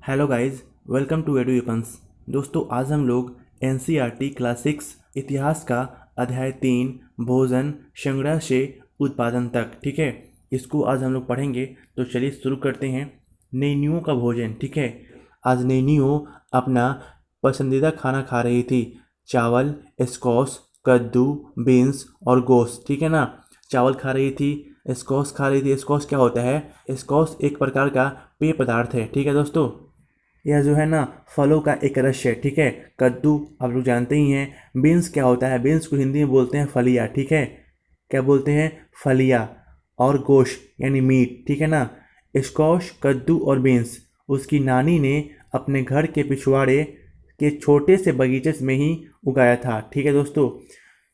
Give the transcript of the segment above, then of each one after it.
Hello guys, welcome to एडुएपन्स। दोस्तों, आज हम लोग एनसीईआरटी क्लास 6 इतिहास का अध्याय 3 भोजन संग्रह से उत्पादन तक, ठीक है, इसको आज हम लोग पढ़ेंगे। तो चलिए शुरू करते हैं। नैनियों का भोजन, ठीक है। आज नैनियों अपना पसंदीदा खाना खा रही थी। चावल, स्क्वैश, कद्दू, बीन्स और गोश्त, ठीक है ना। चावल खा रही थी, स्क्वैश खा रही थी। स्क्वैश क्या होता है? स्क्वैश एक प्रकार का पेय पदार्थ है, ठीक है दोस्तों। यह जो है ना, फलों का एक रस है, ठीक है। कद्दू आप लोग जानते ही हैं। बीन्स क्या होता है? बीन्स को हिंदी में बोलते हैं फलिया, ठीक है। क्या बोलते हैं? फलिया। और गोश्त यानी मीट, ठीक है ना। स्क्वैश, कद्दू और बीन्स उसकी नानी ने अपने घर के पिछवाड़े के छोटे से बगीचे में ही उगाया था, ठीक है दोस्तों।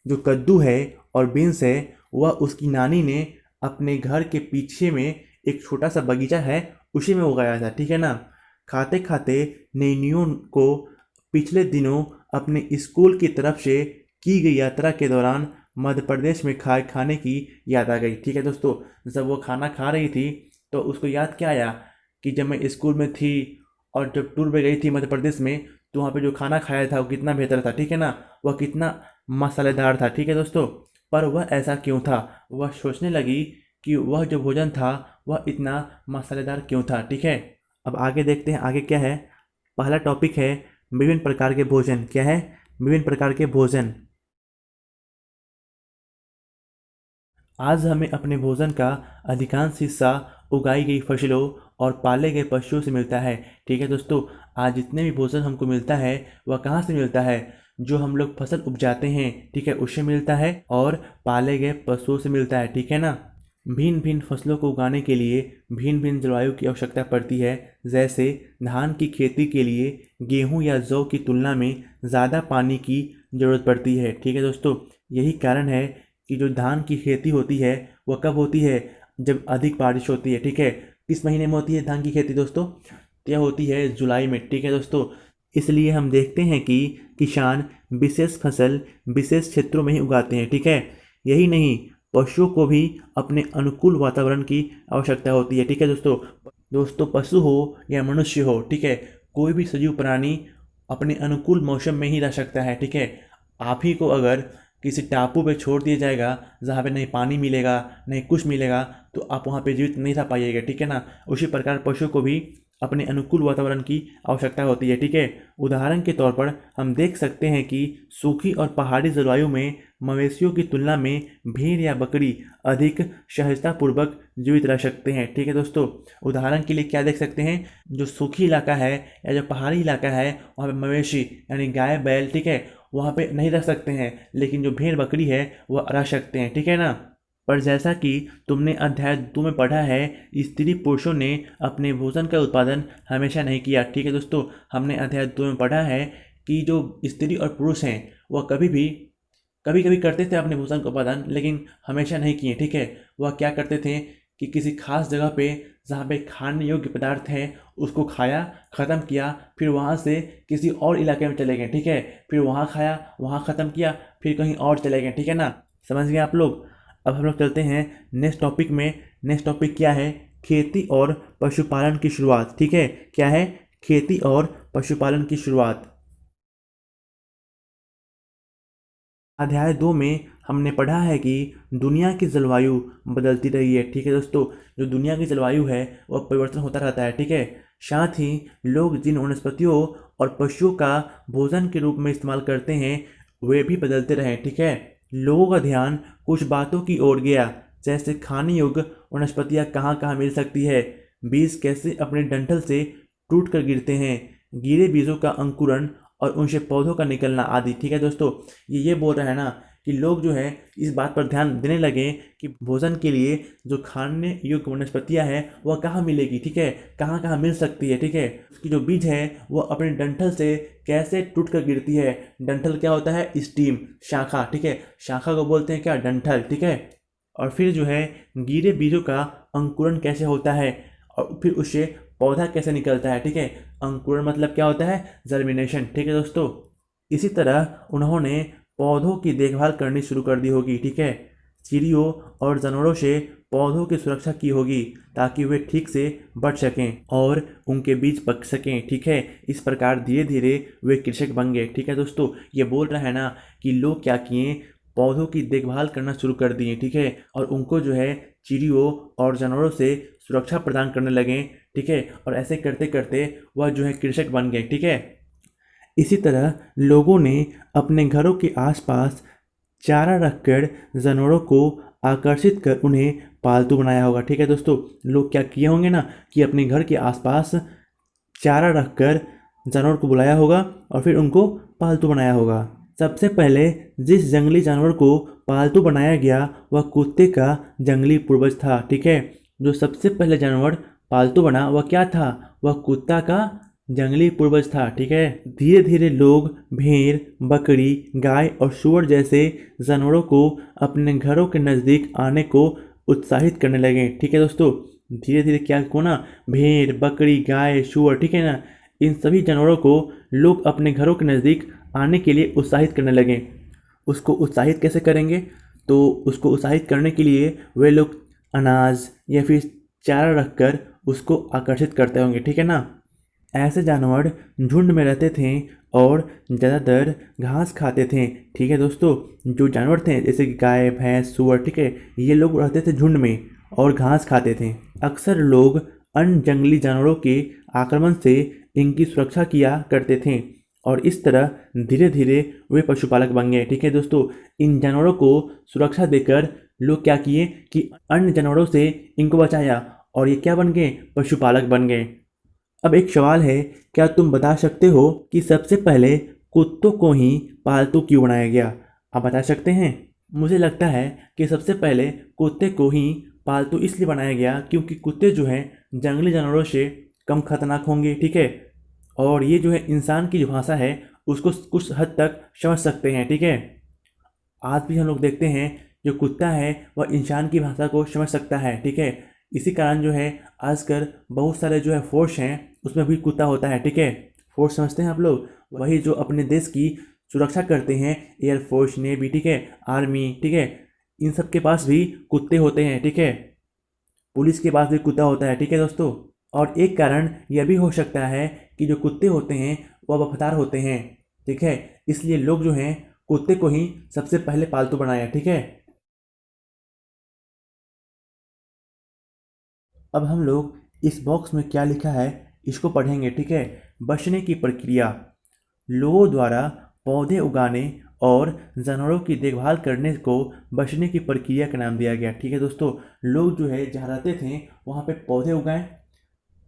जो कद्दू है और बीन्स है, वह उसकी नानी ने अपने घर के पीछे में एक छोटा सा बगीचा है, उसी में उगाया था, ठीक है ना। खाते खाते नैनियों को पिछले दिनों अपने स्कूल की तरफ से की गई यात्रा के दौरान मध्य प्रदेश में खाने की याद आ गई, ठीक है दोस्तों। जब वो खाना खा रही थी तो उसको याद क्या आया कि जब मैं स्कूल में थी और जब टूर पे गई थी मध्य प्रदेश में, तो वहाँ पे जो खाना खाया था वो कितना बेहतर था, ठीक है ना। वह कितना मसालेदार था, ठीक है दोस्तों। पर वह ऐसा क्यों था? वह सोचने लगी कि वह जो भोजन था वह इतना मसालेदार क्यों था, ठीक है। अब आगे देखते हैं आगे क्या है। पहला टॉपिक है विभिन्न प्रकार के भोजन। क्या है? विभिन्न प्रकार के भोजन। आज हमें अपने भोजन का अधिकांश हिस्सा उगाई गई फसलों और पाले गए पशुओं से मिलता है, ठीक है दोस्तों। आज जितने भी भोजन हमको मिलता है वह कहाँ से मिलता है? जो हम लोग फसल उपजाते हैं, ठीक है, उससे मिलता है, और पाले गए पशुओं से मिलता है, ठीक है ना। भिन्न भिन्न फसलों को उगाने के लिए भिन्न भिन्न जलवायु की आवश्यकता पड़ती है। जैसे धान की खेती के लिए गेहूं या जौ की तुलना में ज़्यादा पानी की ज़रूरत पड़ती है, ठीक है दोस्तों। यही कारण है कि जो धान की खेती होती है वह कब होती है? जब अधिक बारिश होती है, ठीक है। किस महीने में होती है धान की खेती दोस्तों? तो यह होती है जुलाई में, ठीक है दोस्तों। इसलिए हम देखते हैं कि किसान विशेष फसल विशेष क्षेत्रों में ही उगाते हैं, ठीक है। यही नहीं, पशुओं को भी अपने अनुकूल वातावरण की आवश्यकता होती है, ठीक है दोस्तों। दोस्तों, पशु हो या मनुष्य हो, ठीक है, कोई भी सजीव प्राणी अपने अनुकूल मौसम में ही रह सकता है, ठीक है। आप ही को अगर किसी टापू पे छोड़ दिया जाएगा जहाँ पे नहीं पानी मिलेगा नहीं कुछ मिलेगा, तो आप वहाँ पे जीवित नहीं रह पाइएगा, ठीक है ना। उसी प्रकार पशु को भी अपने अनुकूल वातावरण की आवश्यकता होती है, ठीक है। उदाहरण के तौर पर हम देख सकते हैं कि सूखी और पहाड़ी जलवायु में मवेशियों की तुलना में भेड़ या बकरी अधिक सहजतापूर्वक जीवित रह सकते हैं, ठीक है दोस्तों। उदाहरण के लिए क्या देख सकते हैं? जो सूखी इलाका है या जो पहाड़ी इलाका है, वहाँ पे मवेशी यानी गाय बैल, ठीक है, वहाँ पे नहीं रह सकते हैं, लेकिन जो भेड़ बकरी है वह रह सकते हैं, ठीक है ना। पर जैसा कि तुमने अध्याय 2 में पढ़ा है, स्त्री पुरुषों ने अपने भोजन का उत्पादन हमेशा नहीं किया, ठीक है दोस्तों। हमने अध्याय 2 में पढ़ा है कि जो स्त्री और पुरुष हैं वह कभी कभी करते थे अपने भोजन का उत्पादन, लेकिन हमेशा नहीं किए, ठीक है। वह क्या करते थे कि किसी खास जगह पे जहाँ पे खाने योग्य पदार्थ है उसको खाया, ख़त्म किया, फिर वहाँ से किसी और इलाके में चले गए, ठीक है। फिर वहाँ खाया, वहाँ ख़त्म किया, फिर कहीं और चले गए, ठीक है ना। समझ गए आप लोग? अब हम लोग चलते हैं नेक्स्ट टॉपिक में। नेक्स्ट टॉपिक क्या है? खेती और पशुपालन की शुरुआत, ठीक है। क्या है? खेती और पशुपालन की शुरुआत। अध्याय 2 में हमने पढ़ा है कि दुनिया की जलवायु बदलती रही है, ठीक है दोस्तों। जो दुनिया की जलवायु है वह परिवर्तन होता रहता है, ठीक है। साथ ही लोग जिन वनस्पतियों और पशुओं का भोजन के रूप में इस्तेमाल करते हैं वे भी बदलते रहे, ठीक है। लोगों का ध्यान कुछ बातों की ओर गया, जैसे खाने योग्य वनस्पतियाँ कहाँ कहाँ मिल सकती है, बीज कैसे अपने डंठल से टूट कर गिरते हैं, गिरे बीजों का अंकुरण और उनसे पौधों का निकलना आदि, ठीक है दोस्तों। ये बोल रहा है ना कि लोग जो है इस बात पर ध्यान देने लगे कि भोजन के लिए जो खाने योग्य वनस्पतियाँ हैं वह कहाँ मिलेगी, ठीक है, कहाँ कहाँ मिल सकती है, ठीक है। उसकी जो बीज है वह अपने डंठल से कैसे टूट कर गिरती है। डंठल क्या होता है? स्टीम, शाखा, ठीक है। शाखा को बोलते हैं क्या? डंठल, ठीक है। और फिर जो है गिरे बीजों का अंकुरण कैसे होता है, और फिर उससे पौधा कैसे निकलता है, ठीक है। अंकुरण मतलब क्या होता है? जर्मिनेशन, ठीक है दोस्तों। इसी तरह उन्होंने पौधों की देखभाल करनी शुरू कर दी होगी, ठीक है। चिड़ियों और जानवरों से पौधों की सुरक्षा की होगी ताकि वे ठीक से बढ़ सकें और उनके बीज पक सकें। ठीक है, इस प्रकार धीरे धीरे वे कृषक बन गए। ठीक है दोस्तों, ये बोल रहा है ना कि लोग क्या किए, पौधों की देखभाल करना शुरू कर दिए। ठीक है, और उनको जो है चिड़ियों और जानवरों से सुरक्षा प्रदान करने लगे। ठीक है, और ऐसे करते करते वह जो है कृषक बन गए। ठीक है, इसी तरह लोगों ने अपने घरों के आसपास चारा रखकर जानवरों को आकर्षित कर उन्हें पालतू बनाया होगा। ठीक है दोस्तों, लोग क्या किए होंगे ना कि अपने घर के आसपास चारा रखकर जानवर को बुलाया होगा और फिर उनको पालतू बनाया होगा। सबसे पहले जिस जंगली जानवर को पालतू बनाया गया वह कुत्ते का जंगली पूर्वज था। ठीक है, जो सबसे पहले जानवर पालतू बना वह क्या था, वह कुत्ता का जंगली पूर्वज था। ठीक है, धीरे धीरे लोग भेड़, बकरी, गाय और सूअर जैसे जानवरों को अपने घरों के नज़दीक आने को उत्साहित करने लगे। ठीक है दोस्तों, धीरे धीरे क्या को ना भेड़, बकरी, गाय, सूअर, ठीक है ना, इन सभी जानवरों को लोग अपने घरों के नज़दीक आने के लिए उत्साहित करने लगे। उसको उत्साहित कैसे करेंगे, तो उसको उत्साहित करने के लिए वे लोग अनाज या फिर चारा रखकर उसको आकर्षित करते होंगे। ठीक है ना, ऐसे जानवर झुंड में रहते थे और ज़्यादातर घास खाते थे। ठीक है दोस्तों, जो जानवर थे जैसे कि गाय, भैंस, सूअर, ठीक है, ये लोग रहते थे झुंड में और घास खाते थे। अक्सर लोग अन्य जंगली जानवरों के आक्रमण से इनकी सुरक्षा किया करते थे और इस तरह धीरे धीरे वे पशुपालक बन गए। ठीक है दोस्तों, इन जानवरों को सुरक्षा देकर लोग क्या किए कि अन्य जानवरों से इनको बचाया और ये क्या बन गए, पशुपालक बन गए। अब एक सवाल है, क्या तुम बता सकते हो कि सबसे पहले कुत्तों को ही पालतू क्यों बनाया गया? आप बता सकते हैं? मुझे लगता है कि सबसे पहले कुत्ते को ही पालतू इसलिए बनाया गया क्योंकि कुत्ते जो हैं जंगली जानवरों से कम खतरनाक होंगे। ठीक है, और ये जो है इंसान की जो भाषा है उसको कुछ हद तक समझ सकते हैं। ठीक है, आज भी हम लोग देखते हैं जो कुत्ता है वह इंसान की भाषा को समझ सकता है। ठीक है, इसी कारण जो है आजकल बहुत सारे जो है फोर्स हैं उसमें भी कुत्ता होता है। ठीक है, फोर्स समझते हैं आप लोग, वही जो अपने देश की सुरक्षा करते हैं, एयरफोर्स, नेवी, ठीक है, आर्मी, ठीक है, इन सब के पास भी कुत्ते होते हैं। ठीक है, पुलिस के पास भी कुत्ता होता है। ठीक है दोस्तों, और एक कारण यह भी हो सकता है कि जो कुत्ते होते हैं वह वफादार होते हैं। ठीक है, इसलिए लोग जो हैं कुत्ते को ही सबसे पहले पालतू बनाया। ठीक है, अब हम लोग इस बॉक्स में क्या लिखा है इसको पढ़ेंगे। ठीक है, बचने की प्रक्रिया, लोगों द्वारा पौधे उगाने और जानवरों की देखभाल करने को बचने की प्रक्रिया का नाम दिया गया। ठीक है दोस्तों, लोग जो है जहाँ रहते थे वहाँ पे पौधे उगाएं,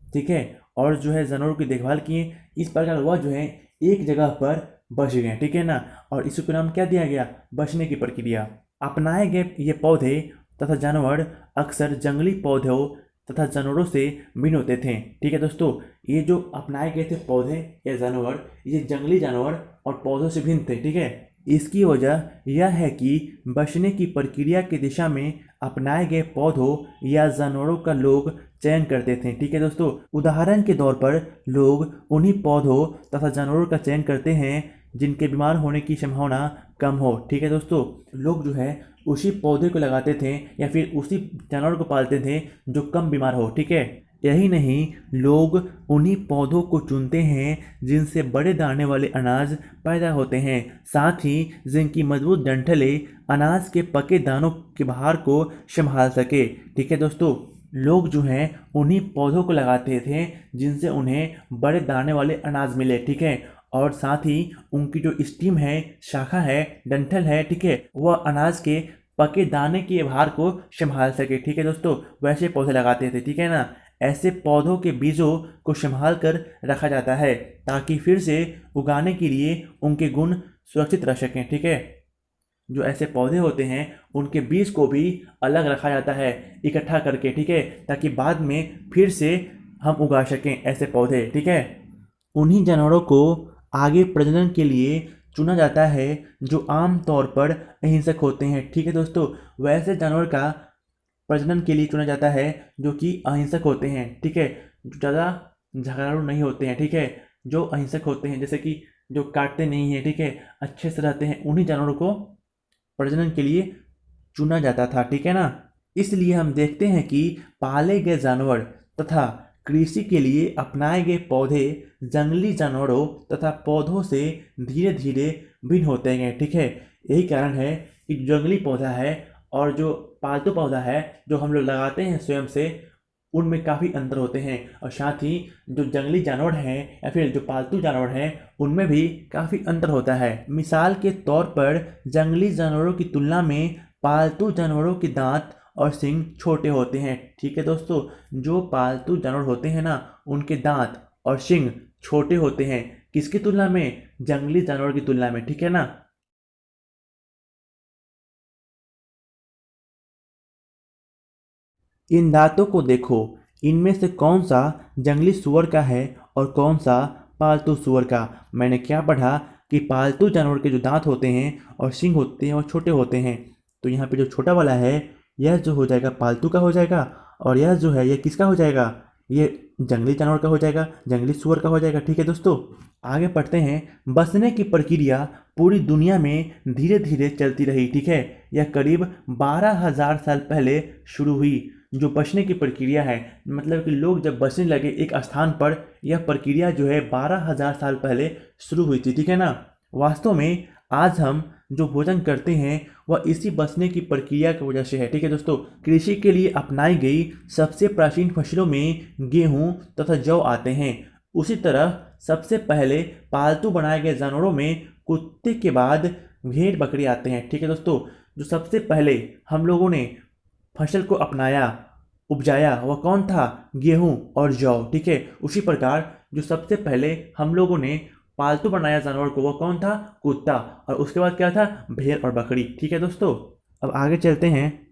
ठीक है, और जो है जानवरों की देखभाल किए, इस प्रकार वह जो है एक जगह पर बच गए। ठीक है ना, और इसको नाम क्या दिया गया, बचने की प्रक्रिया। अपनाए गए ये पौधे तथा जानवर अक्सर जंगली पौधों तथा जानवरों से भिन्न होते थे। ठीक है दोस्तों, ये जो अपनाए गए थे पौधे या जानवर, ये जंगली जानवर और पौधों से भिन्न थे। ठीक है, इसकी वजह यह है कि बचने की प्रक्रिया की दिशा में अपनाए गए पौधों या जानवरों का लोग चयन करते थे। ठीक है दोस्तों, उदाहरण के तौर पर लोग उन्हीं पौधों तथा जानवरों का चयन करते हैं जिनके बीमार होने की संभावना कम हो। ठीक है दोस्तों, लोग जो है उसी पौधे को लगाते थे या फिर उसी जानवर को पालते थे जो कम बीमार हो। ठीक है, यही नहीं, लोग उन्हीं पौधों को चुनते हैं जिनसे बड़े दाने वाले अनाज पैदा होते हैं, साथ ही जिनकी मजबूत डंठलें अनाज के पके दानों के भार को संभाल सके। ठीक है दोस्तों, लोग जो हैं उन्हीं पौधों को लगाते थे जिनसे उन्हें बड़े दाने वाले अनाज मिले। ठीक है, और साथ ही उनकी जो स्टीम है, शाखा है, डंठल है, ठीक है, वह अनाज के पके दाने के भार को संभाल सके। ठीक है दोस्तों, वैसे पौधे लगाते थे। ठीक है ना, ऐसे पौधों के बीजों को संभाल कर रखा जाता है ताकि फिर से उगाने के लिए उनके गुण सुरक्षित रह सकें। ठीक है, जो ऐसे पौधे होते हैं उनके बीज को भी अलग रखा जाता है इकट्ठा करके। ठीक है, ताकि बाद में फिर से हम उगा सकें ऐसे पौधे। ठीक है, उन्हीं जानवरों को आगे प्रजनन के लिए चुना जाता है जो आम तौर पर अहिंसक होते हैं। ठीक है दोस्तों, वैसे जानवर का प्रजनन के लिए चुना जाता है जो कि अहिंसक होते हैं। ठीक है, जो ज़्यादा झगड़ालू नहीं होते हैं। ठीक है, जो अहिंसक होते हैं, जैसे कि जो काटते नहीं हैं, ठीक है, अच्छे से रहते हैं, उन्हीं जानवरों को प्रजनन के लिए चुना जाता था। ठीक है ना, इसलिए हम देखते हैं कि पाले गए जानवर तथा कृषि के लिए अपनाए गए पौधे जंगली जानवरों तथा पौधों से धीरे धीरे भिन्न होते हैं। ठीक है, यही कारण है कि जो जंगली पौधा है और जो पालतू पौधा है जो हम लोग लगाते हैं स्वयं से, उनमें काफ़ी अंतर होते हैं। और साथ ही जो जंगली जानवर हैं या फिर जो पालतू जानवर हैं उनमें भी काफ़ी अंतर होता है। मिसाल के तौर पर जंगली जानवरों की तुलना में पालतू जानवरों के दांत और सींग छोटे होते हैं। ठीक है दोस्तों, जो पालतू जानवर होते हैं ना, उनके दांत और सींग छोटे होते हैं। किसकी तुलना में? जंगली जानवर की तुलना में। ठीक है ना। इन दांतों को देखो, इनमें से कौन सा जंगली सुअर का है और कौन सा पालतू सुअर का। मैंने क्या पढ़ा कि पालतू जानवर के जो दांत होते हैं और सींग होते हैं वो छोटे होते हैं। तो यहाँ पे जो छोटा वाला है यह जो हो जाएगा पालतू का हो जाएगा, और यह जो है यह किसका हो जाएगा? ये जंगली जानवर का हो जाएगा, जंगली सुअर का हो जाएगा। ठीक है दोस्तों, आगे पढ़ते हैं। बसने की प्रक्रिया पूरी दुनिया में धीरे धीरे चलती रही। ठीक है, यह करीब 12,000 साल पहले शुरू हुई। जो बसने की प्रक्रिया है, मतलब कि लोग जब बसने लगे एक स्थान पर, यह प्रक्रिया जो है 12,000 साल पहले शुरू हुई थी। ठीक है ना। वास्तव में आज हम जो भोजन करते हैं वह इसी बसने की प्रक्रिया की वजह से है। ठीक है दोस्तों, कृषि के लिए अपनाई गई सबसे प्राचीन फसलों में गेहूं तथा जौ आते हैं। उसी तरह सबसे पहले पालतू बनाए गए जानवरों में कुत्ते के बाद भेड़ बकरी आते हैं। ठीक है दोस्तों, जो सबसे पहले हम लोगों ने फसल को अपनाया, उपजाया, वह कौन था? गेहूं और जौ। ठीक है, उसी प्रकार जो सबसे पहले हम लोगों ने पालतू बनाया जानवर को, वह कौन था? कुत्ता। और उसके बाद क्या था? भेड़ और बकरी। ठीक है दोस्तों, अब आगे चलते हैं।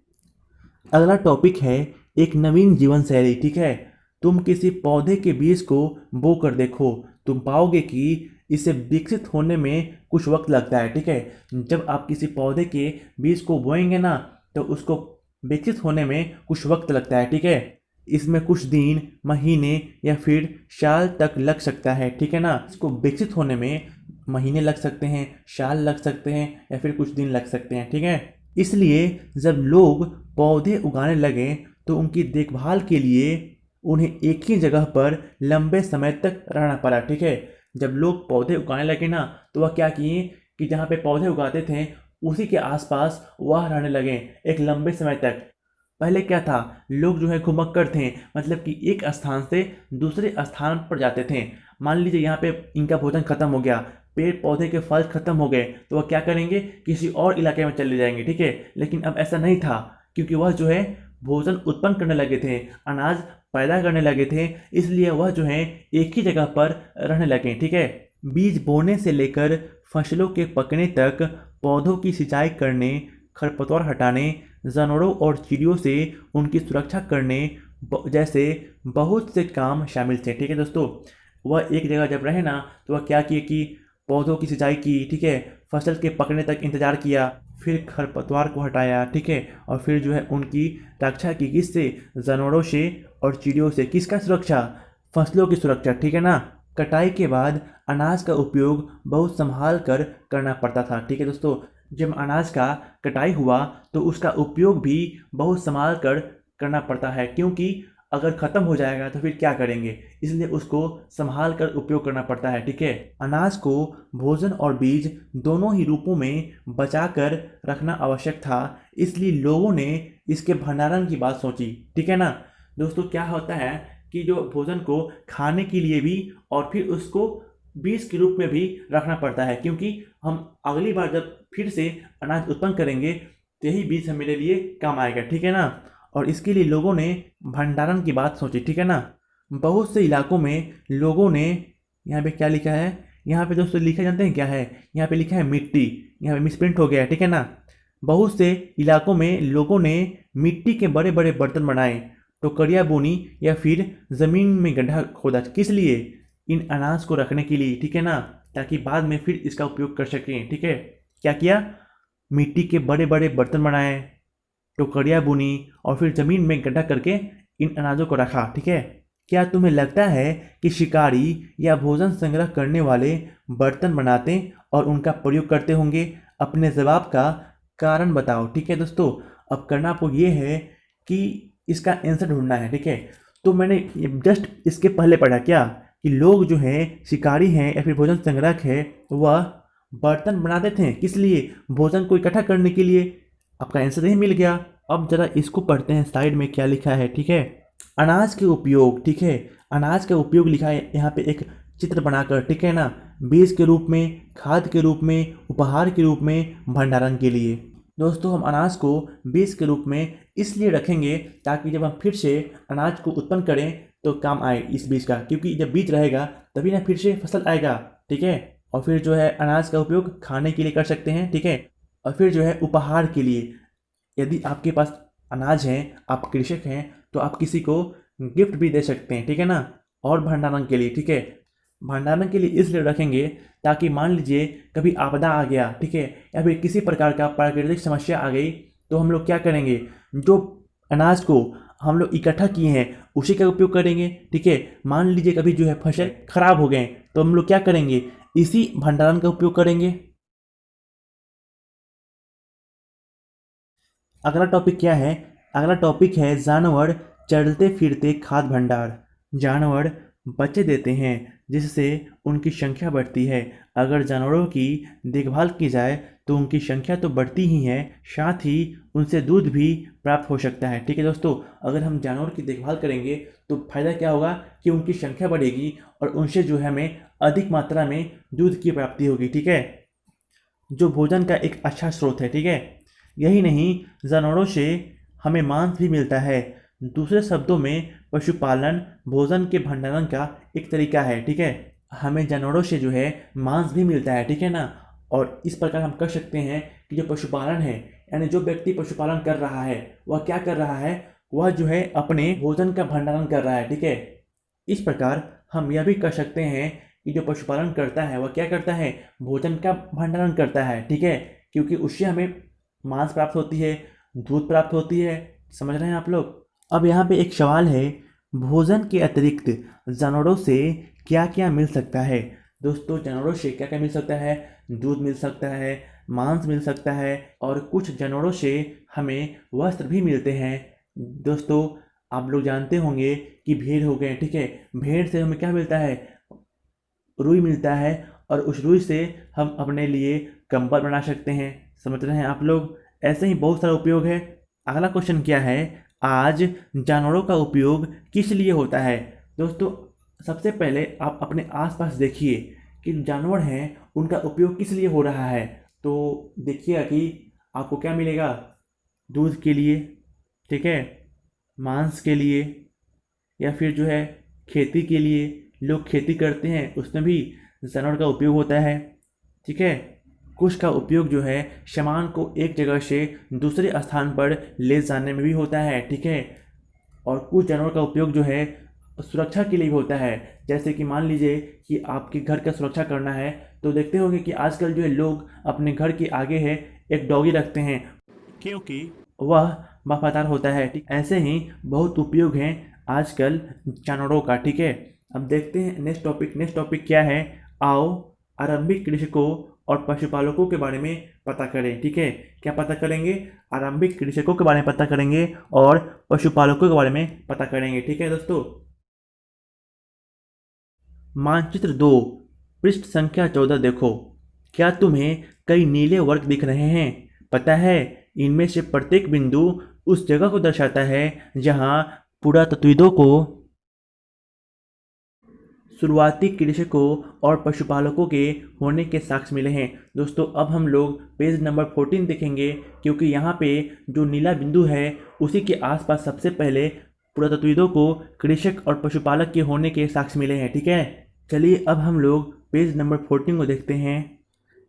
अगला टॉपिक है एक नवीन जीवन शैली। ठीक है, तुम किसी पौधे के बीज को बो कर देखो, तुम पाओगे कि इसे विकसित होने में कुछ वक्त लगता है। ठीक है, जब आप किसी पौधे के बीज को बोएंगे ना, तो उसको विकसित होने में कुछ वक्त लगता है। ठीक है, इसमें कुछ दिन, महीने या फिर साल तक लग सकता है। ठीक है ना, इसको विकसित होने में महीने लग सकते हैं, साल लग सकते हैं या फिर कुछ दिन लग सकते हैं। ठीक है, इसलिए जब लोग पौधे उगाने लगे तो उनकी देखभाल के लिए उन्हें एक ही जगह पर लंबे समय तक रहना पड़ा। ठीक है, जब लोग पौधे उगाने लगे ना, तो वह क्या किए कि जहाँ पे पौधे उगाते थे उसी के आसपास वह रहने लगे एक लंबे समय तक। पहले क्या था, लोग जो है घुमक्कड़ थे, मतलब कि एक स्थान से दूसरे स्थान पर जाते थे। मान लीजिए यहाँ पे इनका भोजन खत्म हो गया, पेड़ पौधे के फल खत्म हो गए, तो वह क्या करेंगे? किसी और इलाके में चले जाएंगे। ठीक है, लेकिन अब ऐसा नहीं था, क्योंकि वह जो है भोजन उत्पन्न करने लगे थे, अनाज पैदा करने लगे थे, इसलिए वह जो है एक ही जगह पर रहने लगे। ठीक है, बीज बोने से लेकर फसलों के पकने तक पौधों की सिंचाई करने, खरपतवार हटाने, जानवरों और चिड़ियों से उनकी सुरक्षा करने जैसे बहुत से काम शामिल थे। ठीक है दोस्तों, वह एक जगह जब रहे ना, तो वह क्या किए कि पौधों की सिंचाई की। ठीक है, फसल के पकने तक इंतजार किया, फिर खरपतवार को हटाया। ठीक है, और फिर जो है उनकी रक्षा की। किससे? जानवरों से और चिड़ियों से। किसका सुरक्षा? फसलों की सुरक्षा। ठीक है ना। कटाई के बाद अनाज का उपयोग बहुत संभाल कर करना पड़ता था। ठीक है दोस्तों, जब अनाज का कटाई हुआ तो उसका उपयोग भी बहुत संभाल कर करना पड़ता है, क्योंकि अगर ख़त्म हो जाएगा तो फिर क्या करेंगे, इसलिए उसको संभाल कर उपयोग करना पड़ता है। ठीक है, अनाज को भोजन और बीज दोनों ही रूपों में बचा कर रखना आवश्यक था, इसलिए लोगों ने इसके भंडारण की बात सोची। ठीक है ना दोस्तों, क्या होता है कि जो भोजन को खाने के लिए भी और फिर उसको बीज के रूप में भी रखना पड़ता है, क्योंकि हम अगली बार जब फिर से अनाज उत्पन्न करेंगे तो यही बीज हमारे लिए काम आएगा। ठीक है ना, और इसके लिए लोगों ने भंडारण की बात सोची। ठीक है ना, बहुत से इलाकों में लोगों ने, यहाँ पे क्या लिखा है, यहाँ पे दोस्तों लिखा जानते हैं क्या है? यहाँ पे लिखा है मिट्टी, यहाँ पे मिसप्रिंट हो गया है। ठीक है ना, बहुत से इलाकों में लोगों ने मिट्टी के बड़े बड़े बर्तन बनाए, टोकरियाँ बुनी या फिर ज़मीन में गड्ढा खोदा। किस लिए? इन अनाज को रखने के लिए। ठीक है ना, ताकि बाद में फिर इसका उपयोग कर सकें। ठीक है, क्या किया? मिट्टी के बड़े बड़े बर्तन बनाए, टोकरियाँ बुनी और फिर ज़मीन में गड्ढा करके इन अनाजों को रखा। ठीक है, क्या तुम्हें लगता है कि शिकारी या भोजन संग्रह करने वाले बर्तन बनाते और उनका प्रयोग करते होंगे? अपने जवाब का कारण बताओ। ठीक है दोस्तों, अब करना आपको ये है कि इसका आंसर ढूंढना है, ठीक है। तो मैंने जस्ट इसके पहले पढ़ा क्या कि लोग जो हैं शिकारी हैं या फिर भोजन संग्राहक है, वह बर्तन बनाते थे किस लिए, भोजन को इकट्ठा करने के लिए। आपका आंसर ही मिल गया। अब जरा इसको पढ़ते हैं, साइड में क्या लिखा है, ठीक है। अनाज के उपयोग, ठीक है, अनाज का उपयोग लिखा है यहाँ पे एक चित्र बनाकर, ठीक है ना। बीज के रूप में, खाद के रूप में, उपहार के रूप में, भंडारण के लिए। दोस्तों हम अनाज को बीज के रूप में इसलिए रखेंगे ताकि जब हम फिर से अनाज को उत्पन्न करें तो काम आए इस बीज का, क्योंकि जब बीज रहेगा तभी ना फिर से फसल आएगा, ठीक है। और फिर जो है अनाज का उपयोग खाने के लिए कर सकते हैं, ठीक है। और फिर जो है उपहार के लिए, यदि आपके पास अनाज है, आप कृषक हैं, तो आप किसी को गिफ्ट भी दे सकते हैं, ठीक है ना। और भंडारण के लिए, ठीक है, भंडारण के लिए इसलिए रखेंगे ताकि मान लीजिए कभी आपदा आ गया, ठीक है, या फिर किसी प्रकार का प्राकृतिक समस्या आ गई, तो हम लोग क्या करेंगे, जो अनाज को हम लोग इकट्ठा किए हैं उसी का उपयोग करेंगे, ठीक है। मान लीजिए कभी जो है फसल खराब हो गए तो हम लोग क्या करेंगे, इसी भंडारण का उपयोग करेंगे। अगला टॉपिक क्या है, अगला टॉपिक है जानवर चलते फिरते खाद्य भंडार। जानवर बच्चे देते हैं जिससे उनकी संख्या बढ़ती है। अगर जानवरों की देखभाल की जाए तो उनकी संख्या तो बढ़ती ही है, साथ ही उनसे दूध भी प्राप्त हो सकता है, ठीक है दोस्तों। अगर हम जानवर की देखभाल करेंगे तो फायदा क्या होगा कि उनकी संख्या बढ़ेगी और उनसे जो है हमें अधिक मात्रा में दूध की प्राप्ति होगी, ठीक है, जो भोजन का एक अच्छा स्रोत है, ठीक है। यही नहीं, जानवरों से हमें मांस भी मिलता है। दूसरे शब्दों में पशुपालन भोजन के भंडारण का एक तरीका है, ठीक है। हमें जानवरों से जो है मांस भी मिलता है, ठीक है ना। और इस प्रकार हम कह सकते हैं कि जो पशुपालन है, यानी जो व्यक्ति पशुपालन कर रहा है वह क्या कर रहा है, वह जो है अपने भोजन का भंडारण कर रहा है, ठीक है। इस प्रकार हम यह भी कह सकते हैं कि जो पशुपालन करता है वह क्या करता है, भोजन का भंडारण करता है, ठीक है, क्योंकि उससे हमें मांस प्राप्त होती है, दूध प्राप्त होती है। समझ रहे हैं आप लोग। अब यहाँ पे एक सवाल है, भोजन के अतिरिक्त जानवरों से क्या क्या मिल सकता है। दोस्तों जानवरों से क्या क्या मिल सकता है, दूध मिल सकता है, मांस मिल सकता है, और कुछ जानवरों से हमें वस्त्र भी मिलते हैं। दोस्तों आप लोग जानते होंगे कि भेड़ हो गए, ठीक है, भेड़ से हमें क्या मिलता है, रुई मिलता है, और उस रुई से हम अपने लिए कंबल बना सकते हैं। समझ रहे हैं आप लोग। ऐसे ही बहुत सारा उपयोग है। अगला क्वेश्चन क्या है, आज जानवरों का उपयोग किस लिए होता है। दोस्तों सबसे पहले आप अपने आसपास देखिए कि जानवर हैं उनका उपयोग किस लिए हो रहा है। तो देखिएगा कि आपको क्या मिलेगा, दूध के लिए, ठीक है, मांस के लिए, या फिर जो है खेती के लिए, लोग खेती करते हैं उसमें भी जानवर का उपयोग होता है, ठीक है। कुछ का उपयोग जो है सामान को एक जगह से दूसरे स्थान पर ले जाने में भी होता है, ठीक है। और कुछ जानवर का उपयोग जो है सुरक्षा के लिए भी होता है। जैसे कि मान लीजिए कि आपके घर का सुरक्षा करना है, तो देखते होंगे कि आजकल जो है लोग अपने घर के आगे है एक डॉगी रखते हैं, क्योंकि वह वफादार होता है, ठीक। ऐसे ही बहुत उपयोग हैं आजकल जानवरों का, ठीक है। अब देखते हैं नेक्स्ट टॉपिक। नेक्स्ट टॉपिक क्या है, आओ आरंभिक कृषकों और पशुपालकों के बारे में पता करें, ठीक है। क्या पता करेंगे, आरंभिक कृषकों के बारे में पता करेंगे और पशुपालकों के बारे में पता करेंगे, ठीक है दोस्तों। मानचित्र 2 पृष्ठ संख्या 14 देखो। क्या तुम्हें कई नीले वर्ग दिख रहे हैं। पता है इनमें से प्रत्येक बिंदु उस जगह को दर्शाता है जहां पुरातत्वविदों को शुरुआती कृषकों और पशुपालकों के होने के साक्ष्य मिले हैं। दोस्तों अब हम लोग पेज नंबर 14 देखेंगे, क्योंकि यहाँ पे जो नीला बिंदु है उसी के आसपास सबसे पहले पुरातत्वविदों को कृषक और पशुपालक के होने के साक्ष्य मिले हैं, ठीक है। चलिए अब हम लोग पेज नंबर 14 को देखते हैं।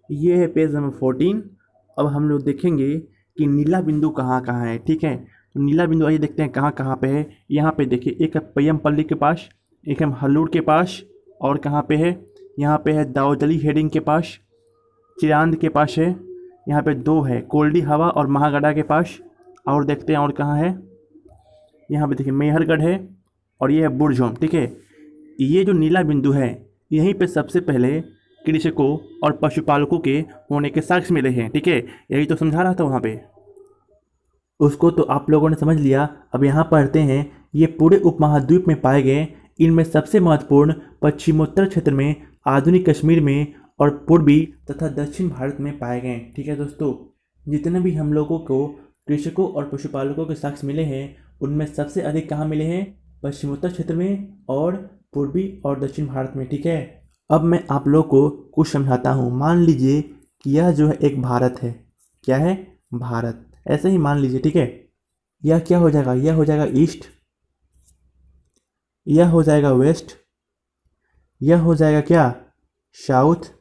ये है पेज नंबर 14। अब हम लोग देखेंगे कि नीला बिंदु कहाँ कहाँ है, ठीक है। तो नीला बिंदु आइए देखते हैं कहाँ कहाँ पे है। यहाँ पे देखिए, एक है पय्यमपल्ली के पास, एक है हल्लूर के पास, और कहाँ पे है, यहाँ पे है दाऊदली हेडिंग के पास, चिरांद के पास है, यहाँ पे दो है कोल्डी हवा और महागढ़ा के पास। और देखते हैं और कहाँ है, यहाँ पे देखिए मेहरगढ़ है, और ये है बुरझोम, ठीक है। ये जो नीला बिंदु है यहीं पे सबसे पहले कृषकों और पशुपालकों के होने के साक्ष्य मिले हैं, ठीक है। यही तो समझा रहा था वहाँ पे। उसको तो आप लोगों ने समझ लिया। अब यहाँ पढ़ते हैं, ये पूरे उपमहाद्वीप में पाए गए, इनमें सबसे महत्वपूर्ण पश्चिमोत्तर क्षेत्र में, आधुनिक कश्मीर में और पूर्वी तथा दक्षिण भारत में पाए गए। ठीक है दोस्तों, जितने भी हम लोगों को कृषकों और पशुपालकों के साक्ष्य मिले हैं, उनमें सबसे अधिक कहाँ मिले हैं? पश्चिमोत्तर क्षेत्र में और पूर्वी और दक्षिण भारत में। ठीक है, अब मैं आप लोग को कुछ समझाता हूँ। मान लीजिए कि यह जो है एक भारत है। क्या है? भारत। ऐसे ही मान लीजिए, ठीक है। यह क्या हो जाएगा? यह हो जाएगा ईस्ट, यह हो जाएगा वेस्ट, यह हो जाएगा क्या? साउथ,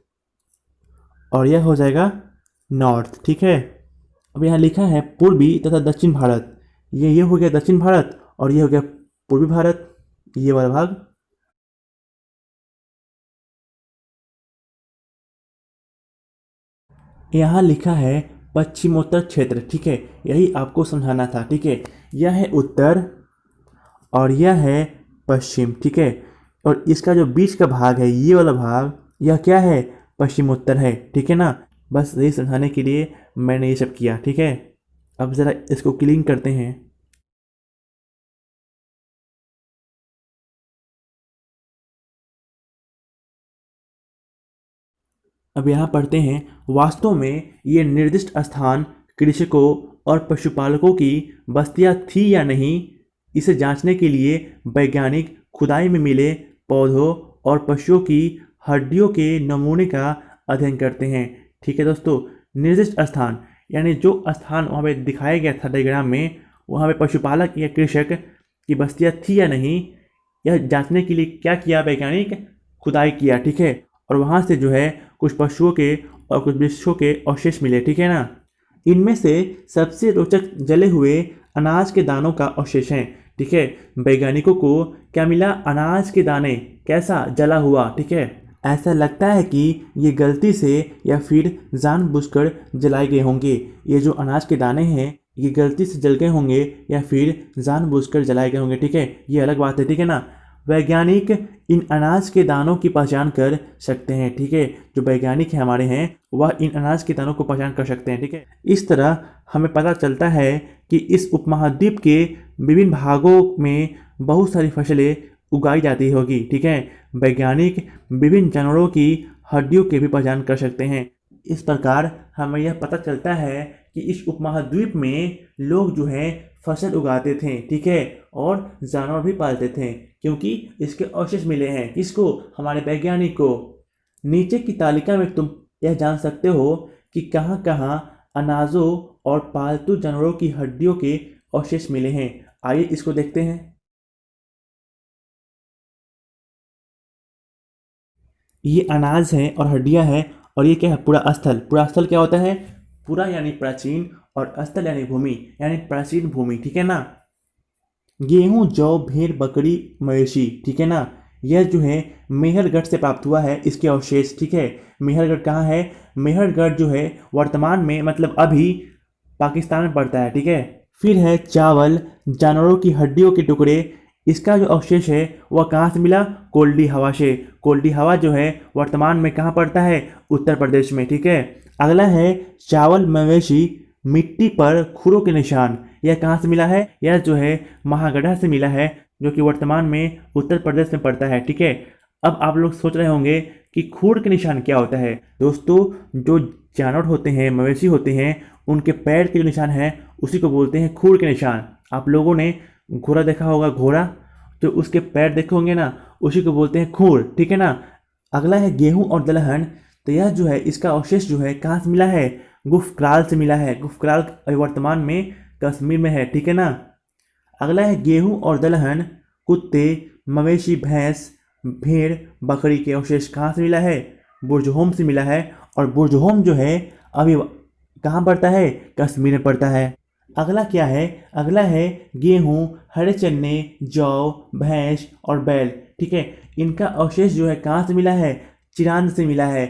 और यह हो जाएगा नॉर्थ। ठीक है, अब यहाँ लिखा है पूर्वी तथा दक्षिण भारत। ये हो गया दक्षिण भारत और ये हो गया पूर्वी भारत, ये वाला भाग। यहाँ लिखा है पश्चिमोत्तर क्षेत्र। ठीक है, यही आपको समझाना था। ठीक है, यह है उत्तर और यह है पश्चिम। ठीक है, और इसका जो बीच का भाग है, ये वाला भाग, यह क्या है? पश्चिमोत्तर है। ठीक है ना, बस यही समझाने के लिए मैंने ये सब किया। ठीक है, अब ज़रा इसको क्लीन करते हैं। अब यहाँ पढ़ते हैं, वास्तव में ये निर्दिष्ट स्थान कृषकों और पशुपालकों की बस्तियाँ थी या नहीं, इसे जांचने के लिए वैज्ञानिक खुदाई में मिले पौधों और पशुओं की हड्डियों के नमूने का अध्ययन करते हैं। ठीक है दोस्तों, निर्दिष्ट स्थान यानी जो स्थान वहाँ पे दिखाया गया था डायग्राम में, वहाँ पे पशुपालक या कृषक की बस्तियाँ थी या नहीं, यह जांचने के लिए क्या किया? वैज्ञानिक खुदाई किया। ठीक है, और वहाँ से जो है कुछ पशुओं के और कुछ वृक्षों के अवशेष मिले। ठीक है ना, इनमें से सबसे रोचक जले हुए अनाज के दानों का अवशेष है। ठीक है, वैज्ञानिकों को क्या मिला? अनाज के दाने। कैसा? जला हुआ। ठीक है, ऐसा लगता है कि ये गलती से या फिर जानबूझकर जलाए गए होंगे। ये जो अनाज के दाने हैं, ये गलती से जल गए होंगे या फिर जानबूझकर जलाए गए होंगे। ठीक है, ये अलग बात है। ठीक है ना, वैज्ञानिक इन अनाज के दानों की पहचान कर सकते हैं। ठीक है, जो वैज्ञानिक हैं हमारे हैं, वह इन अनाज के दानों को पहचान कर सकते हैं। ठीक है, इस तरह हमें पता चलता है कि इस उपमहाद्वीप के विभिन्न भागों में बहुत सारी फसलें उगाई जाती होगी। ठीक है, वैज्ञानिक विभिन्न जानवरों की हड्डियों की भी पहचान कर सकते हैं। इस प्रकार हमें यह पता चलता है कि इस उपमहाद्वीप में लोग जो है फसल उगाते थे। ठीक है, और जानवर भी पालते थे, क्योंकि इसके अवशेष मिले हैं। किसको? हमारे वैज्ञानिक को। नीचे की तालिका में तुम यह जान सकते हो कि कहाँ कहाँ अनाजों और पालतू जानवरों की हड्डियों के अवशेष मिले हैं। आइए इसको देखते हैं। ये अनाज है और हड्डियां हैं, और ये क्या है? पूरा स्थल। पूरा स्थल क्या होता है? पूरा यानी प्राचीन, और स्थल यानी भूमि, यानी प्राचीन भूमि। ठीक है ना, गेहूं, जौ, भेड़, बकरी, मवेशी। ठीक है ना, यह जो है मेहरगढ़ से प्राप्त हुआ है, इसके अवशेष। ठीक है, मेहरगढ़ कहाँ है? मेहरगढ़ जो है वर्तमान में, मतलब अभी, पाकिस्तान में पड़ता है। ठीक है, फिर है चावल, जानवरों की हड्डियों के टुकड़े। इसका जो अवशेष है वह कहाँ से मिला? कोल्डी हवा से। कोल्डी हवा जो है वर्तमान में कहाँ पड़ता है? उत्तर प्रदेश में। ठीक है, अगला है चावल, मवेशी, मिट्टी पर खुरों के निशान। यह कहाँ से मिला है? यह जो है महागढ़ा से मिला है, जो कि वर्तमान में उत्तर प्रदेश में पड़ता है। ठीक है, अब आप लोग सोच रहे होंगे कि खूर के निशान क्या होता है। दोस्तों, जो जानवर होते हैं, मवेशी होते हैं, उनके पैर के जो निशान है उसी को बोलते हैं खूर के निशान। आप लोगों ने घोड़ा देखा होगा, घोड़ा, तो उसके पैर देखे होंगे ना, उसी को बोलते हैं खूर। ठीक है ना, अगला है गेहूं और दलहन। तो यह जो है इसका अवशेष जो है कहाँ से मिला है? गुफक्राल से मिला है। गुफक्राल अभी वर्तमान में कश्मीर में है। ठीक है ना, अगला है गेहूं और दलहन, कुत्ते, मवेशी, भैंस, भेड़, बकरी के अवशेष कहाँ से मिला है? बुरजहोम से मिला है, और बुरजहोम जो है अभी कहाँ पड़ता है? कश्मीर में पड़ता है। अगला क्या है? अगला है गेहूं, हरे चने, जौ, भैंस और बैल। ठीक है, इनका अवशेष जो है कहाँ से मिला है? चिरांद से मिला है।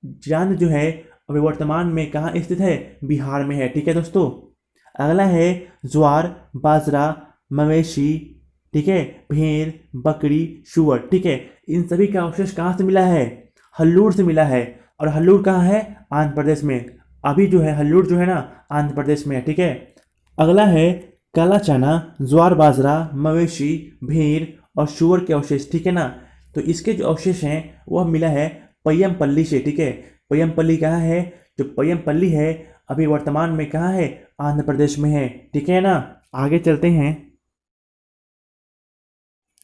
चिरांद जो है अभी वर्तमान में कहाँ स्थित है? बिहार में है। ठीक है दोस्तों, अगला है ज्वार, बाजरा, मवेशी, ठीक है, भेड़, बकरी, सुअर। ठीक है, इन सभी का अवशेष कहाँ से मिला है? हल्लूर से मिला है, और हल्लूर कहाँ है? आंध्र प्रदेश में। अभी जो है हल्लूर जो है ना, आंध्र प्रदेश में है। ठीक है, अगला है काला चना, ज्वार बाजरा, मवेशी, भेड़ और सूअर के अवशेष, ठीक है ना। तो इसके जो अवशेष हैं वह मिला है पय्यमपल्ली से, ठीक है। पय्यमपल्ली कहाँ है? जो पय्यमपल्ली है अभी वर्तमान में कहाँ है? आंध्र प्रदेश में है, ठीक है ना। आगे चलते हैं।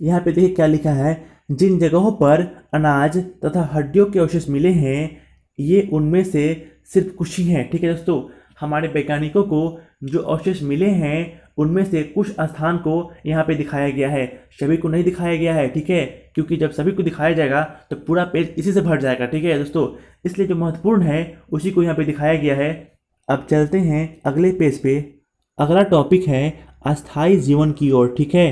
यहाँ पे देखिए क्या लिखा है, जिन जगहों पर अनाज तथा हड्डियों के अवशेष मिले हैं ये उनमें से सिर्फ कुछ ही हैं, ठीक है दोस्तों। हमारे वैज्ञानिकों को जो अवशेष मिले हैं उनमें से कुछ स्थान को यहाँ पे दिखाया गया है, सभी को नहीं दिखाया गया है, ठीक है। क्योंकि जब सभी को दिखाया जाएगा तो पूरा पेज इसी से भर जाएगा, ठीक है दोस्तों। इसलिए जो महत्वपूर्ण है उसी को यहाँ पे दिखाया गया है। अब चलते हैं अगले पेज पे। अगला टॉपिक है अस्थायी जीवन की ओर, ठीक है।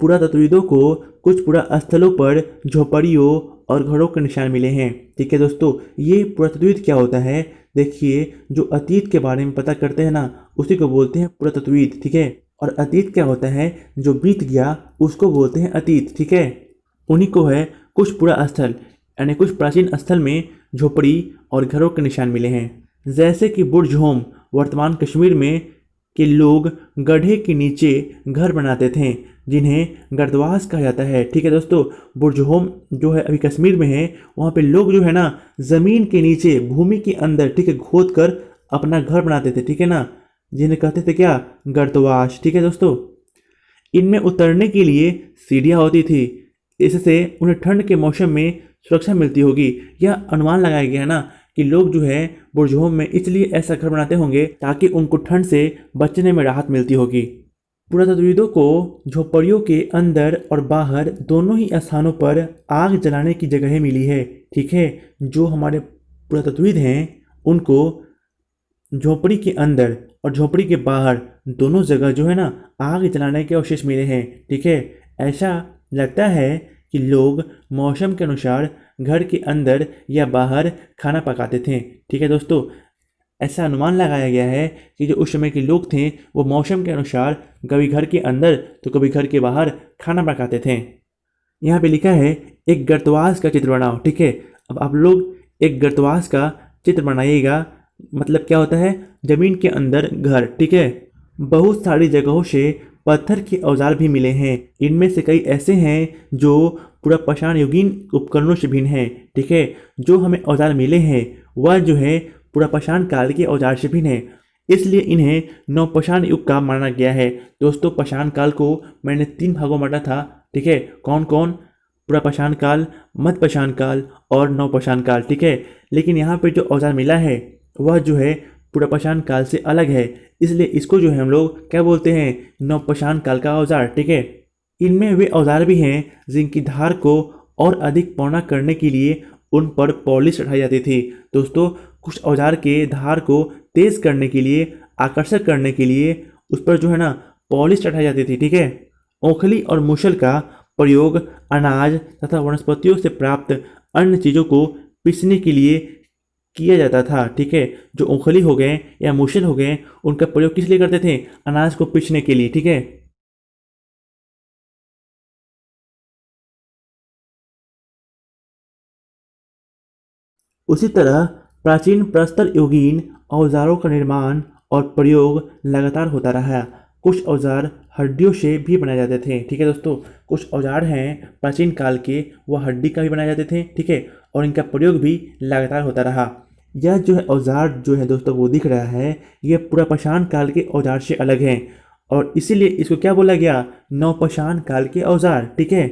पुरातत्वविदों को कुछ पुरास्थलों पर झोपड़ियों और घरों के निशान मिले हैं, ठीक है दोस्तों। ये पुरातत्वविद क्या होता है? देखिए, जो अतीत के बारे में पता करते हैं ना उसी को बोलते हैं पुरातत्वविद, ठीक है। और अतीत क्या होता है? जो बीत गया उसको बोलते हैं अतीत, ठीक है। उन्हीं को है कुछ पुरास्थल, यानी कुछ प्राचीन स्थल में झोपड़ी और घरों के निशान मिले हैं। जैसे कि बुर्ज होम वर्तमान कश्मीर में के लोग गड्ढे के नीचे घर बनाते थे जिन्हें गर्दवास कहा जाता है, ठीक है दोस्तों। बुर्ज होम जो है अभी कश्मीर में है, वहाँ पे लोग जो है ना ज़मीन के नीचे भूमि के अंदर, ठीक है, खोद कर अपना घर बनाते थे, ठीक है ना, जिन्हें कहते थे क्या? गर्दवास, ठीक है दोस्तों। इनमें उतरने के लिए सीढ़ियाँ होती थी, इससे उन्हें ठंड के मौसम में सुरक्षा मिलती होगी। यह अनुमान लगाया गया है ना कि लोग जो है बुर्ज होम में इसलिए ऐसा घर बनाते होंगे ताकि उनको ठंड से बचने में राहत मिलती होगी। पुरातत्वविदों को झोपड़ियों के अंदर और बाहर दोनों ही स्थानों पर आग जलाने की जगहें मिली है, ठीक है। जो हमारे पुरातत्वविद हैं उनको झोपड़ी के अंदर और झोपड़ी के बाहर दोनों जगह जो है ना आग जलाने के अवशेष मिले हैं, ठीक है। ऐसा लगता है कि लोग मौसम के अनुसार घर के अंदर या बाहर खाना पकाते थे, ठीक है दोस्तों। ऐसा अनुमान लगाया गया है कि जो उस समय के लोग थे वो मौसम के अनुसार कभी घर के अंदर तो कभी घर के बाहर खाना पकाते थे। यहाँ पे लिखा है एक गर्तवास का चित्र बनाओ, ठीक है। अब आप लोग एक गर्तवास का चित्र बनाइएगा, मतलब क्या होता है? जमीन के अंदर घर, ठीक है। बहुत सारी जगहों से पत्थर के औजार भी मिले हैं, इनमें से कई ऐसे हैं जो पुरापाषाण युगीन उपकरणों से भिन्न हैं, ठीक है। जो हमें औजार मिले हैं वह जो है पुरापाषाण काल के औजार से भिन्न है, इसलिए इन्हें नवपाषाण युग का माना गया है। दोस्तों, पाषाण काल को मैंने 3 भागों में बांटा था, ठीक है। कौन कौन? पुरापाषाण काल, मध्यपाषाण काल और नवपाषाण काल, ठीक है। लेकिन यहाँ पे जो औजार मिला है वह जो है पुरापाषाण काल से अलग है, इसलिए इसको जो है हम लोग क्या बोलते हैं? नवपाषाण काल का औजार, ठीक है। इनमें वे औजार भी हैं जिनकी धार को और अधिक पौना करने के लिए उन पर पॉलिश चढ़ाई जाती थी। दोस्तों, कुछ औजार के धार को तेज करने के लिए, आकर्षक करने के लिए उस पर जो है ना पॉलिश चढ़ाई जाती थी, ठीक है। ओखली और मूसल का प्रयोग अनाज तथा वनस्पतियों से प्राप्त अन्य चीज़ों को पीसने के लिए किया जाता था, ठीक है। जो ओखली हो गए या मूसल हो गए उनका प्रयोग किस लिए करते थे? अनाज को पीसने के लिए, ठीक है। उसी तरह प्राचीन प्रस्तर युगीन औजारों का निर्माण और प्रयोग लगातार होता रहा। कुछ औजार हड्डियों से भी बनाए जाते थे, ठीक है दोस्तों। कुछ औजार हैं प्राचीन काल के, वह हड्डी का भी बनाए जाते थे, ठीक है, और इनका प्रयोग भी लगातार होता रहा। यह जो है औजार जो है दोस्तों वो दिख रहा है, यह पुरापाषाण काल के औजार से अलग है और इसीलिए इसको क्या बोला गया? नवपाषाण काल के औजार, ठीक है।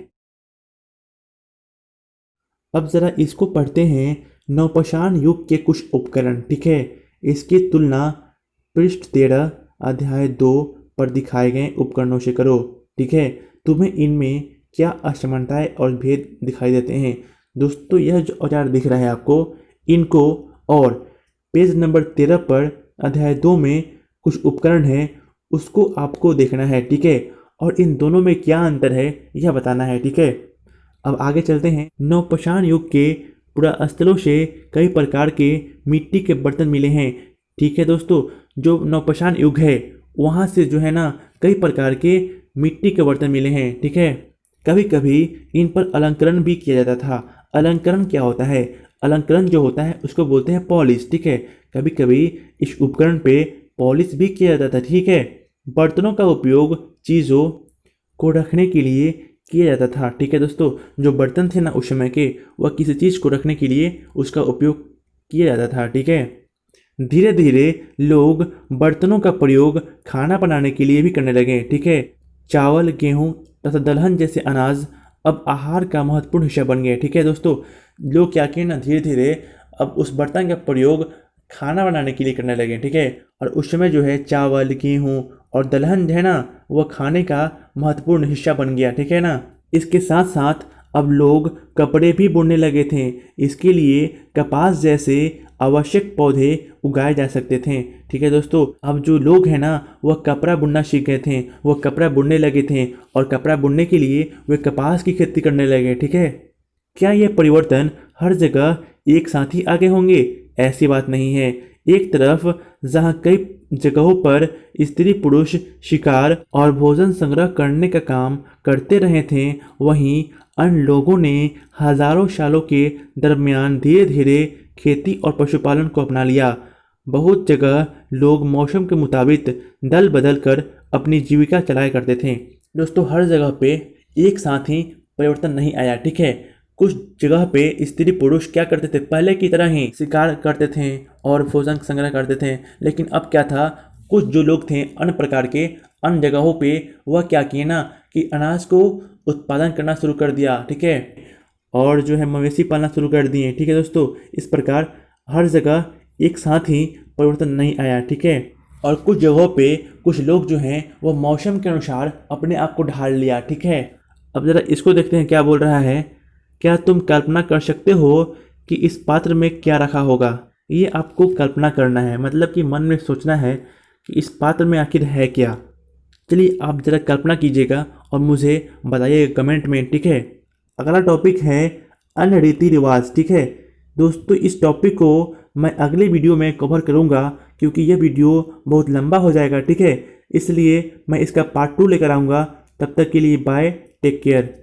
अब ज़रा इसको पढ़ते हैं। नवपाषाण युग के कुछ उपकरण, ठीक है। इसकी तुलना पृष्ठ 13 अध्याय 2 पर दिखाए गए उपकरणों से करो, ठीक है। तुम्हें इनमें क्या असमानताएं और भेद दिखाई देते हैं? दोस्तों, यह जो औजार दिख रहा है आपको, इनको और पेज नंबर 13 पर अध्याय 2 में कुछ उपकरण हैं उसको आपको देखना है, ठीक है। और इन दोनों में क्या अंतर है यह बताना है, ठीक है। अब आगे चलते हैं। नवपाषाण युग के पुरास्थलों से कई प्रकार के मिट्टी के बर्तन मिले हैं, ठीक है दोस्तों। जो नवपाषाण युग है वहाँ से जो है ना कई प्रकार के मिट्टी के बर्तन मिले हैं, ठीक है। कभी कभी इन पर अलंकरण भी किया जाता था। अलंकरण क्या होता है? अलंकरण जो होता है उसको बोलते हैं पॉलिश, ठीक है। कभी कभी इस उपकरण पे पॉलिश भी किया जाता था, ठीक है। बर्तनों का उपयोग चीज़ों को रखने के लिए किया जाता था। ठीक है दोस्तों, जो बर्तन थे ना उस समय के, वह किसी चीज़ को रखने के लिए उसका उपयोग किया जाता था। ठीक है, धीरे धीरे लोग बर्तनों का प्रयोग खाना बनाने के लिए भी करने लगे। ठीक है, चावल, गेहूं तथा दलहन जैसे अनाज अब आहार का महत्वपूर्ण हिस्सा बन गए। ठीक है दोस्तों, लोग क्या किए ना, धीरे धीरे अब उस बर्तन का प्रयोग खाना बनाने के लिए करने लगे। ठीक है, और उस समय जो है चावल, गेहूं और दलहन जो है ना, वह खाने का महत्वपूर्ण हिस्सा बन गया। ठीक है ना, इसके साथ साथ अब लोग कपड़े भी बुनने लगे थे। इसके लिए कपास जैसे आवश्यक पौधे उगाए जा सकते थे। ठीक है दोस्तों, अब जो लोग हैं ना, वह कपड़ा बुनना सीख गए थे, वह कपड़ा बुनने लगे थे और कपड़ा बुनने के लिए वे कपास की खेती करने लगे। ठीक है, क्या यह परिवर्तन हर जगह एक साथ ही आगे होंगे? ऐसी बात नहीं है। एक तरफ जहाँ कई जगहों पर स्त्री पुरुष शिकार और भोजन संग्रह करने का काम करते रहे थे, वहीं अन्य लोगों ने हजारों सालों के दरमियान धीरे धीरे खेती और पशुपालन को अपना लिया। बहुत जगह लोग मौसम के मुताबिक दल बदल कर अपनी जीविका चलाया करते थे। दोस्तों, हर जगह पे एक साथ ही परिवर्तन नहीं आया। ठीक है, कुछ जगह पे स्त्री पुरुष क्या करते थे, पहले की तरह ही शिकार करते थे और भोजन संग्रह करते थे। लेकिन अब क्या था, कुछ जो लोग थे अन्य प्रकार के, अन्य जगहों पे वह क्या किए ना कि अनाज को उत्पादन करना शुरू कर दिया। ठीक है, और जो है मवेशी पालना शुरू कर दिए। ठीक है दोस्तों, इस प्रकार हर जगह एक साथ ही परिवर्तन नहीं आया। ठीक है, और कुछ जगहों पे कुछ लोग जो हैं वो मौसम के अनुसार अपने आप को ढाल लिया। ठीक है, अब ज़रा इसको देखते हैं क्या बोल रहा है। क्या तुम कल्पना कर सकते हो कि इस पात्र में क्या रखा होगा? ये आपको कल्पना करना है, मतलब कि मन में सोचना है कि इस पात्र में आखिर है क्या। चलिए आप ज़रा कल्पना कीजिएगा और मुझे बताइएगा कमेंट में। ठीक है, अगला टॉपिक है अन्य रीति रिवाज। ठीक है दोस्तों, इस टॉपिक को मैं अगले वीडियो में कवर करूँगा क्योंकि यह वीडियो बहुत लंबा हो जाएगा। ठीक है, इसलिए मैं इसका पार्ट 2 लेकर आऊँगा। तब तक के लिए बाय, टेक केयर।